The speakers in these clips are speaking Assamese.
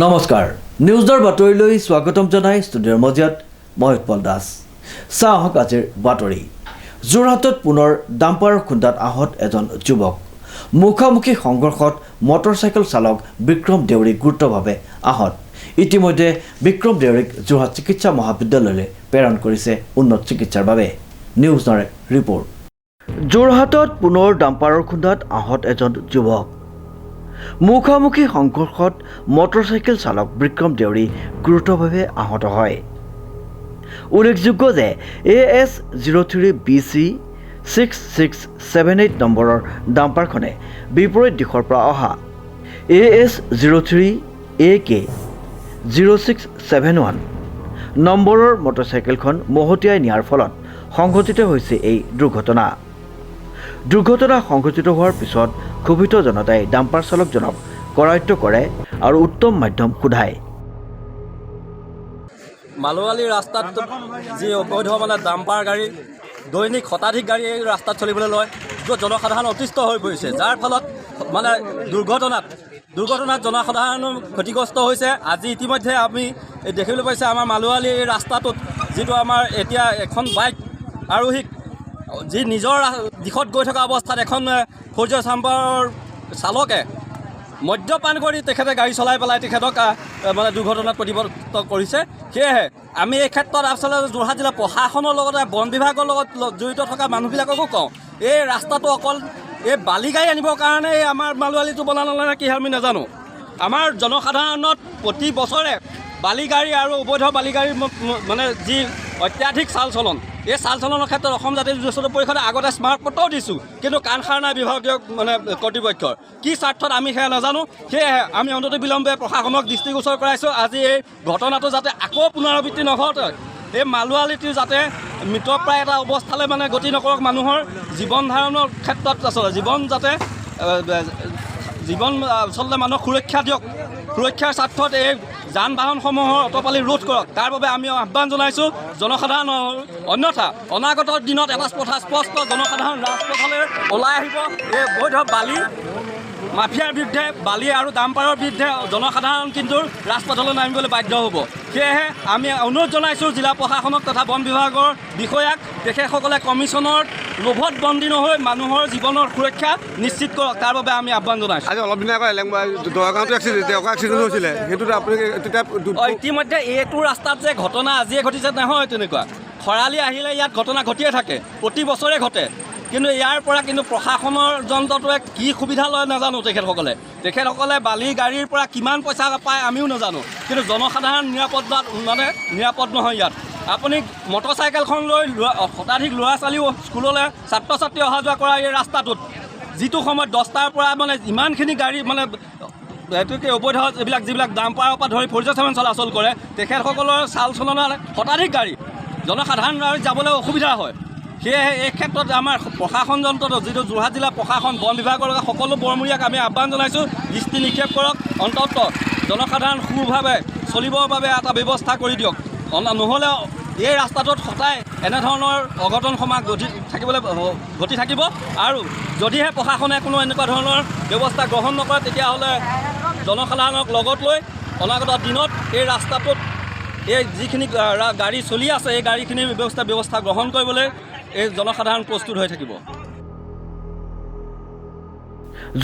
নমস্কাৰ নিউজৰ বাতৰিলৈ স্বাগতম জনাই ষ্টুডিঅ'ৰ মজিয়াত মই উৎপল দাস চাহক আজিৰ বাতৰি যোৰহাটত পুনৰ ডাম্পাৰৰ খুন্দাত আহত এজন যুৱক মুখামুখি সংঘৰ্ষত মটৰচাইকেল চালক বিক্ৰম দেউৰী গুৰুতৰভাৱে আহত ইতিমধ্যে বিক্ৰম দেউৰীক যোৰহাট চিকিৎসা মহাবিদ্যালয়লৈ প্ৰেৰণ কৰিছে উন্নত চিকিৎসাৰ বাবে নিউজৰ ৰিপৰ্ট যোৰহাটত পুনৰ ডাম্পাৰৰ খুন্দাত আহত এজন যুৱক মুখামুখি সংঘৰ্ষত মটৰচাইকেল চালক বিক্ৰম দেউৰী গুৰুতৰভাৱে আহত হয় উল্লেখযোগ্য যে AS03BC 6678 নম্বৰৰ ডাম্পাৰখনে বিপৰীত দিশৰ পৰা অহা AS03AK 0671 নম্বৰৰ মটৰচাইকেলখন মহতিয়াই নিয়াৰ ফলত সংঘটিত হৈছে এই দুৰ্ঘটনা সংঘটিত হোৱাৰ পিছত ক্ষোভিত জনতাই ডাম্পাৰ চালকজনক কৰায়ত্ব কৰে আৰু উত্তম মাধ্যম সোধায় মালোৱালী ৰাস্তাত যি অবৈধ ডাম্পাৰ গাড়ী দৈনিক শতাধিক গাড়ী এই ৰাস্তাত চলিবলৈ লয় য'ত জনসাধাৰণ অতিষ্ঠ হৈ পৰিছে যাৰ ফলত দুৰ্ঘটনাত জনসাধাৰণ ক্ষতিগ্ৰস্ত হৈছে আজি ইতিমধ্যে আমি দেখিবলৈ পাইছে আমাৰ মালোৱালী এই ৰাস্তাটোত যিটো আমাৰ এতিয়া এখন বাইক আৰোহীক যি নিজৰ দিশত গৈ থকা অৱস্থাত এখন ফ'ৰ চাম্পাৰৰ চালকে মদ্যপান কৰি তেখেতে গাড়ী চলাই পেলাই তেখেতক দুৰ্ঘটনাত প্ৰতিবদ্ধ কৰিছে সেয়েহে আমি এই ক্ষেত্ৰত আচলতে যোৰহাট জিলা প্ৰশাসনৰ লগতে বন বিভাগৰ লগত জড়িত থকা মানুহবিলাককো কওঁ এই ৰাস্তাটো অকল এই বালি গাড়ী আনিবৰ কাৰণে আমাৰ মালোৱালীটো বনালে নে কি আমি নাজানো আমাৰ জনসাধাৰণত প্ৰতি বছৰে বালি গাড়ী আৰু অবৈধ বালি গাড়ী যি অত্যাধিক চাল চলন এই চাল চলনৰ ক্ষেত্ৰত অসম জাতীয় দুৰ্যোগ পৰিষদে আগতে স্মাৰক পত্ৰও দিছোঁ কিন্তু কাণ সাৰ নাই বিভাগীয় কৰ্তৃপক্ষৰ কি স্বাৰ্থত আমি সেয়া নাজানো সেয়েহে আমি অন্তত বিলম্বে প্ৰশাসনক দৃষ্টিগোচৰ কৰাইছোঁ আজি এই ঘটনাটো যাতে আকৌ পুনৰাবৃত্তি নঘটে এই মালোৱালীটো যাতে মৃতপ্ৰায় এটা অৱস্থালৈ গতি নকৰক মানুহৰ জীৱন ধাৰণৰ ক্ষেত্ৰত আচলতে জীৱন আচলতে মানুহক সুৰক্ষা দিয়ক সুৰক্ষাৰ স্বাৰ্থত এই যান বাহনসমূহৰ অটপালি ৰোধ কৰক তাৰ বাবে আমি আহ্বান জনাইছোঁ জনসাধাৰণৰ অন্যথা অনাগত দিনত এটা কথা স্পষ্ট জনসাধাৰণ ৰাজপথলৈ ওলাই আহিব এই বৈধ বালি মাফিয়াৰ বিৰুদ্ধে বালি আৰু ডাম্পাৰৰ বিৰুদ্ধে জনসাধাৰণ কিন্তু ৰাজপথলৈ নামিবলৈ বাধ্য হ'ব সেয়েহে আমি অনুৰোধ জনাইছোঁ জিলা প্ৰশাসনক তথা বন বিভাগৰ বিষয়াক তেখেতসকলে কমিশ্যনৰ লোভত বন্দী নহৈ মানুহৰ জীৱনৰ সুৰক্ষা নিশ্চিত কৰক তাৰ বাবে আমি আহ্বান জনাইছোঁ আজি অলপ দিন এক্সিডেণ্ট হৈছিলে সেইটোত আপুনি ইতিমধ্যে এইটো ৰাস্তাত যে ঘটনা আজিয়ে ঘটিছে নহয় তেনেকুৱা খৰালি আহিলে ইয়াত ঘটনা ঘটিয়ে থাকে প্ৰতি বছৰে ঘটে কিন্তু ইয়াৰ পৰা প্ৰশাসনৰ যন্ত্ৰটোৱে কি সুবিধা লয় নাজানো তেখেতসকলে বালি গাড়ীৰ পৰা কিমান পইচা পায় আমিও নাজানো কিন্তু জনসাধাৰণ নিৰাপদ নহয় ইয়াত আপুনি মটৰচাইকেলখন লৈ শতাধিক ল'ৰা ছোৱালীও স্কুললৈ ছাত্ৰ ছাত্ৰী অহা যোৱা কৰা এই ৰাস্তাটোত যিটো সময়ত 10টাৰ পৰা ইমানখিনি গাড়ী এইটোকে অবৈধ যিবিলাক ডাম্পাৰৰ পৰা ধৰি ফ'ৰ চলাচল কৰে তেখেতসকলৰ চাল চলনৰ শতাধিক গাড়ী জনসাধাৰণ যাবলৈ অসুবিধা হয় সেয়েহে এই ক্ষেত্ৰত আমাৰ প্ৰশাসন যন্ত্ৰটো যিটো যোৰহাট জিলা প্ৰশাসন বন বিভাগৰ লগত সকলো বৰমূৰীয়াক আমি আহ্বান জনাইছোঁ দৃষ্টি নিক্ষেপ কৰক অন্ততঃ জনসাধাৰণ সুভাৱে চলিবৰ বাবে এটা ব্যৱস্থা কৰি দিয়ক নহ'লে এই ৰাস্তাটোত সদায় এনেধৰণৰ অঘটন সমাজ ঘটি থাকিব আৰু যদিহে প্ৰশাসনে কোনো এনেকুৱা ধৰণৰ ব্যৱস্থা গ্ৰহণ নকৰে তেতিয়াহ'লে জনসাধাৰণক লগত লৈ অনাগত দিনত এই ৰাস্তাটোত এই যিখিনি গাড়ী চলি আছে এই গাড়ীখিনিৰ ব্যৱস্থা গ্ৰহণ কৰিবলৈ এই জনসাধাৰণ প্ৰস্তুত হৈ থাকিব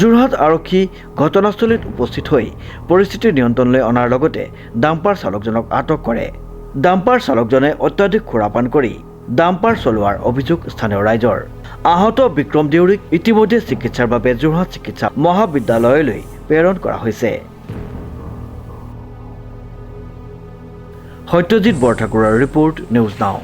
যোৰহাট আৰক্ষী ঘটনাস্থলীত উপস্থিত হৈ পৰিস্থিতি নিয়ন্ত্ৰণলৈ অনাৰ লগতে ডাম্পাৰ চালকজনক আটক কৰে ডাম্পাৰ চালকজনে অত্যাধিক সুৰাপান কৰি ডাম্পাৰ চলোৱাৰ অভিযোগ স্থানীয় ৰাইজৰ আহত বিক্ৰম দেউৰীক ইতিমধ্যে চিকিৎসাৰ বাবে যোৰহাট চিকিৎসা মহাবিদ্যালয়লৈ প্ৰেৰণ কৰা হৈছে সত্যজিৎ বৰঠাকুৰৰ ৰিপৰ্ট নিউজ নাও।